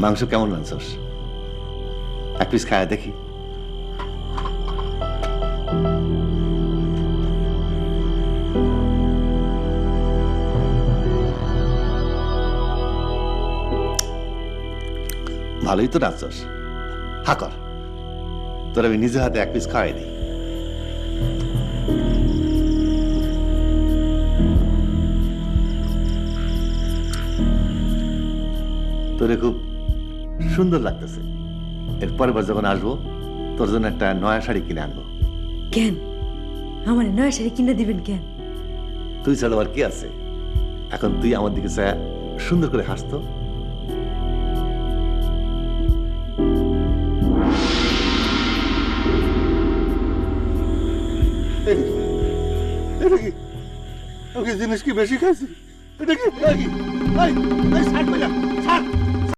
মাংস কেমন রাঁধছস? এক পিস খায়া দেখি। ভালোই তো রাঁধছস, হা কর, তোর আমি নিজে হাতে এক পিস খাওয়াই দিই। তোরে খুব সুন্দর লাগতেছে। এর পরের বার যখন আসবো তোর জন্য একটা নয়া শাড়ি কিনে আনবো। কেন আমার নয়া শাড়ি কিনে দিবেন কেন? তুই ছাড়া আর কি আছে? এখন তুই আমার দিকে চায় সুন্দর করে হাসতো। জিনিস কি বেশি খাইছি? এটা কি ছাড়